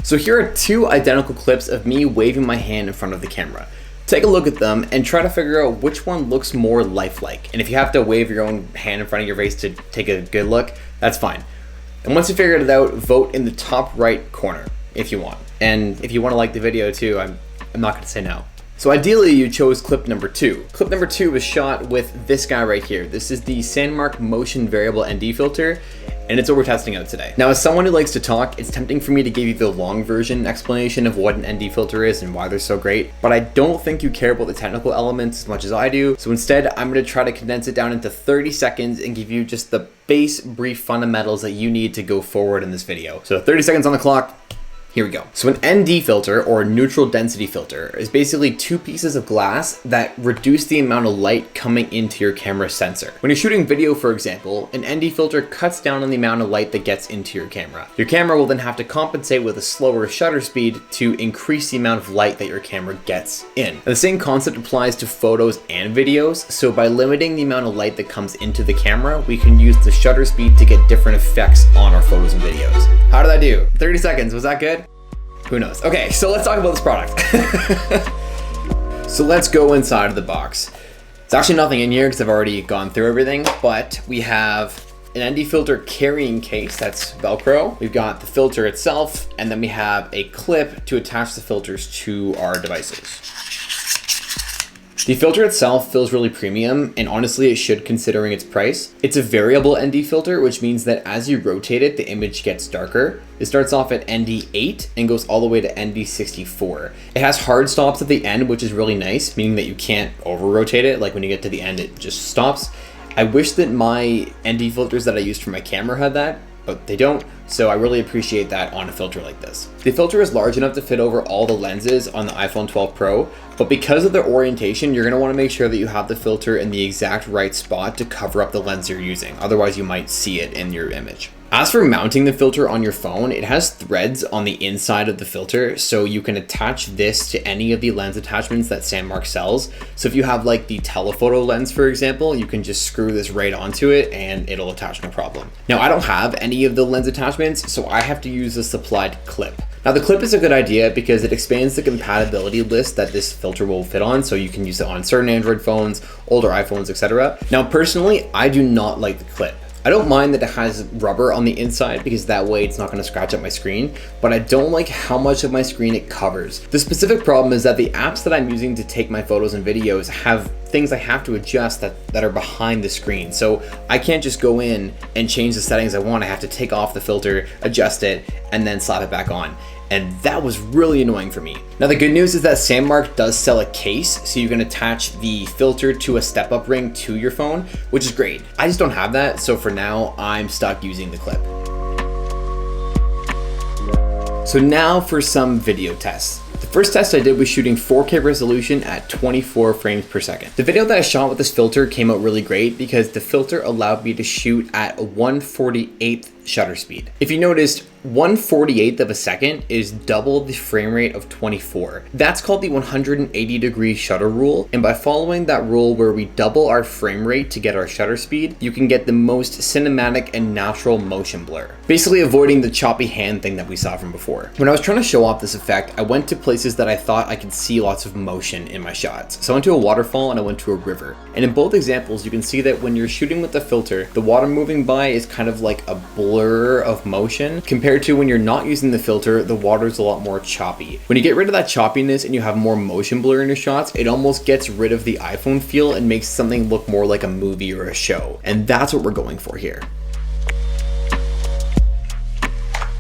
So here are two identical clips of me waving my hand in front of the camera. Take a look at them and try to figure out which one looks more lifelike. And if you have to wave your own hand in front of your face to take a good look, that's fine. And once you figured it out, vote in the top right corner if you want. And if you want to like the video too, I'm not going to say no. So ideally you chose clip number 2. Clip number 2 was shot with this guy right here. This is the Sandmarc motion variable ND filter, and it's what we're testing out today. Now, as someone who likes to talk, it's tempting for me to give you the long version explanation of what an ND filter is and why they're so great, but I don't think you care about the technical elements as much as I do. So instead, I'm going to try to condense it down into 30 seconds and give you just the base brief fundamentals that you need to go forward in this video. So 30 seconds on the clock. Here we go. So an ND filter, or neutral density filter, is basically two pieces of glass that reduce the amount of light coming into your camera sensor. When you're shooting video, for example, an ND filter cuts down on the amount of light that gets into your camera. Your camera will then have to compensate with a slower shutter speed to increase the amount of light that your camera gets in. And the same concept applies to photos and videos. So by limiting the amount of light that comes into the camera, we can use the shutter speed to get different effects on our photos and videos. How did I do? 30 seconds, was that good? Who knows? Okay, so let's talk about this product. So let's go inside of the box. It's actually nothing in here because I've already gone through everything, but we have an ND filter carrying case that's Velcro. We've got the filter itself, and then we have a clip to attach the filters to our devices. The filter itself feels really premium, and honestly it should considering its price. It's a variable ND filter, which means that as you rotate it, the image gets darker. It starts off at ND8 and goes all the way to ND64. It has hard stops at the end, which is really nice, meaning that you can't over rotate it. Like when you get to the end, it just stops. I wish that my ND filters that I used for my camera had that, but they don't, so I really appreciate that on a filter like this. The filter is large enough to fit over all the lenses on the iPhone 12 Pro, but because of their orientation, you're gonna wanna make sure that you have the filter in the exact right spot to cover up the lens you're using. Otherwise, you might see it in your image. As for mounting the filter on your phone, it has threads on the inside of the filter, so you can attach this to any of the lens attachments that Sandmarc sells. So if you have like the telephoto lens, for example, you can just screw this right onto it and it'll attach no problem. Now, I don't have any of the lens attachments, so I have to use a supplied clip. Now, the clip is a good idea because it expands the compatibility list that this filter will fit on, so you can use it on certain Android phones, older iPhones, etc. Now, personally, I do not like the clip. I don't mind that it has rubber on the inside because that way it's not going to scratch up my screen, but I don't like how much of my screen it covers. The specific problem is that the apps that I'm using to take my photos and videos have things I have to adjust that are behind the screen. So I can't just go in and change the settings I want. I have to take off the filter, adjust it, and then slap it back on. And that was really annoying for me. Now, the good news is that Sandmarc does sell a case, so you can attach the filter to a step-up ring to your phone, which is great. I just don't have that, so for now, I'm stuck using the clip. So now for some video tests. The first test I did was shooting 4K resolution at 24 frames per second. The video that I shot with this filter came out really great because the filter allowed me to shoot at a 1/48th shutter speed. If you noticed, 1/48th of a second is double the frame rate of 24. That's called the 180-degree shutter rule, and by following that rule where we double our frame rate to get our shutter speed, you can get the most cinematic and natural motion blur, basically avoiding the choppy hand thing that we saw from before. When I was trying to show off this effect, I went to places that I thought I could see lots of motion in my shots. So I went to a waterfall and I went to a river. And in both examples, you can see that when you're shooting with the filter, the water moving by is kind of like a blur of motion compared to when you're not using the filter, the water's a lot more choppy. When you get rid of that choppiness and you have more motion blur in your shots, it almost gets rid of the iPhone feel and makes something look more like a movie or a show. And that's what we're going for here.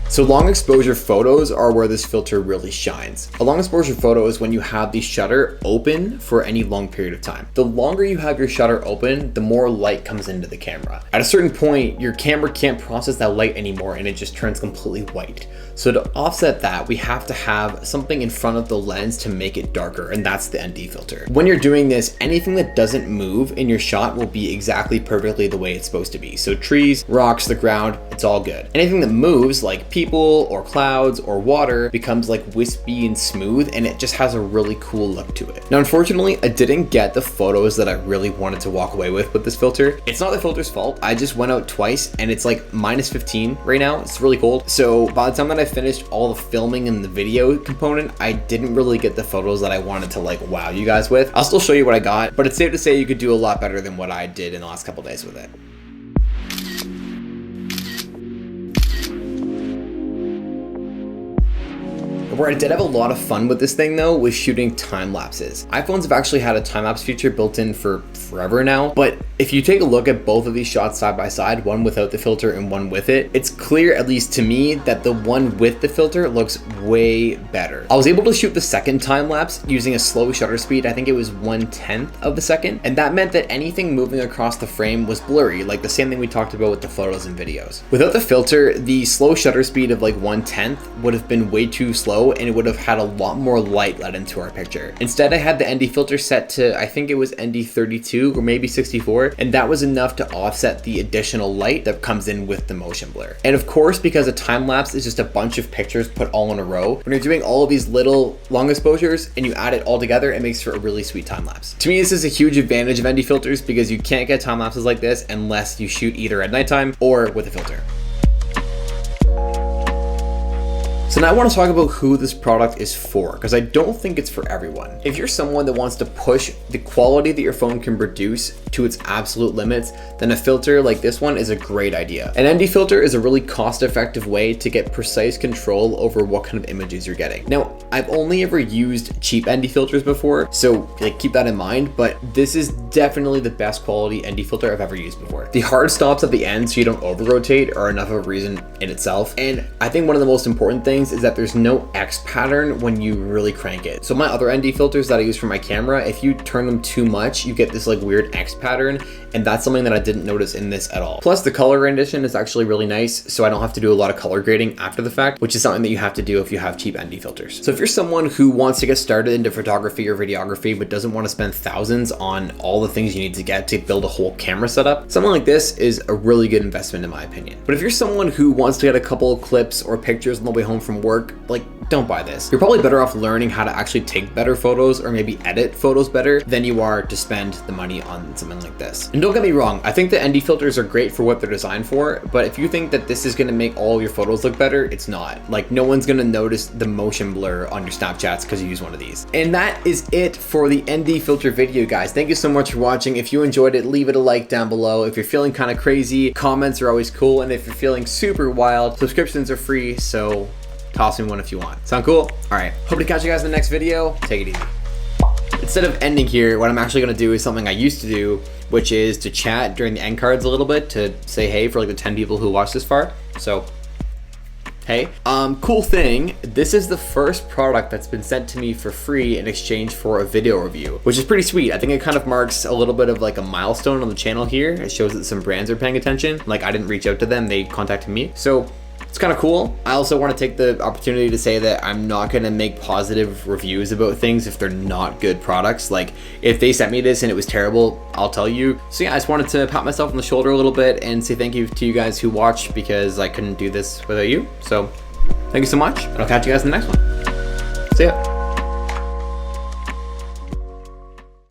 So long exposure photos are where this filter really shines. A long exposure photo is when you have the shutter open for any long period of time. The longer you have your shutter open, the more light comes into the camera. At a certain point, your camera can't process that light anymore and it just turns completely white. So to offset that, we have to have something in front of the lens to make it darker, and that's the ND filter. When you're doing this, anything that doesn't move in your shot will be exactly perfectly the way it's supposed to be. So trees, rocks, the ground, it's all good. Anything that moves, like people, people or clouds or water becomes like wispy and smooth, and it just has a really cool look to it. Now, unfortunately, I didn't get the photos that I really wanted to walk away with this filter. It's not the filter's fault. I just went out twice and it's like -15 right now. It's really cold. So by the time that I finished all the filming and the video component, I didn't really get the photos that I wanted to like wow you guys with. I'll still show you what I got, but it's safe to say you could do a lot better than what I did in the last couple days with it. Where I did have a lot of fun with this thing though was shooting time lapses. iPhones have actually had a time lapse feature built in for forever now, but if you take a look at both of these shots side by side, one without the filter and one with it, it's clear, at least to me, that the one with the filter looks way better. I was able to shoot the second time lapse using a slow shutter speed. I think it was 1/10 of the second, and that meant that anything moving across the frame was blurry, like the same thing we talked about with the photos and videos. Without the filter, the slow shutter speed of like 1/10 would have been way too slow, and it would have had a lot more light let into our picture. Instead, I had the ND filter set to, I think it was ND 32 or maybe 64, and that was enough to offset the additional light that comes in with the motion blur. And of course, because a time lapse is just a bunch of pictures put all in a row, when you're doing all of these little long exposures and you add it all together, it makes for a really sweet time lapse. To me, this is a huge advantage of ND filters because you can't get time lapses like this unless you shoot either at nighttime or with a filter. So now I want to talk about who this product is for, because I don't think it's for everyone. If you're someone that wants to push the quality that your phone can produce to its absolute limits, then a filter like this one is a great idea. An ND filter is a really cost-effective way to get precise control over what kind of images you're getting. Now, I've only ever used cheap ND filters before, so like keep that in mind, but this is definitely the best quality ND filter I've ever used before. The hard stops at the end so you don't over-rotate are enough of a reason in itself, and I think one of the most important things is that there's no X pattern when you really crank it. So my other ND filters that I use for my camera, if you turn them too much, you get this like weird X pattern, and that's something that I didn't notice in this at all. Plus the color rendition is actually really nice, so I don't have to do a lot of color grading after the fact, which is something that you have to do if you have cheap ND filters. So if you're someone who wants to get started into photography or videography but doesn't want to spend thousands on all the things you need to get to build a whole camera setup, something like this is a really good investment in my opinion. But if you're someone who wants to get a couple of clips or pictures on the way home from work, like, don't buy this. You're probably better off learning how to actually take better photos or maybe edit photos better than you are to spend the money on something like this. And don't get me wrong, I think the ND filters are great for what they're designed for, but if you think that this is gonna make all your photos look better, it's not. Like, no one's gonna notice the motion blur on your Snapchats because you use one of these. And that is it for the ND filter video, guys. Thank you so much for watching. If you enjoyed it, leave it a like down below. If you're feeling kind of crazy, comments are always cool. And if you're feeling super wild, subscriptions are free, so toss me one if you want. Sound cool? All right, hope to catch you guys in the next video. Take it easy. Instead of ending here, what I'm actually gonna do is something I used to do, which is to chat during the end cards a little bit to say hey for like the 10 people who watched this far. So, hey. Cool thing, this is the first product that's been sent to me for free in exchange for a video review, which is pretty sweet. I think it kind of marks a little bit of like a milestone on the channel here. It shows that some brands are paying attention. Like, I didn't reach out to them, they contacted me. So, it's kind of cool. I also want to take the opportunity to say that I'm not going to make positive reviews about things if they're not good products. Like, if they sent me this and it was terrible, I'll tell you. So yeah, I just wanted to pat myself on the shoulder a little bit and say thank you to you guys who watched, because I couldn't do this without you. So thank you so much, and I'll catch you guys in the next one. See ya.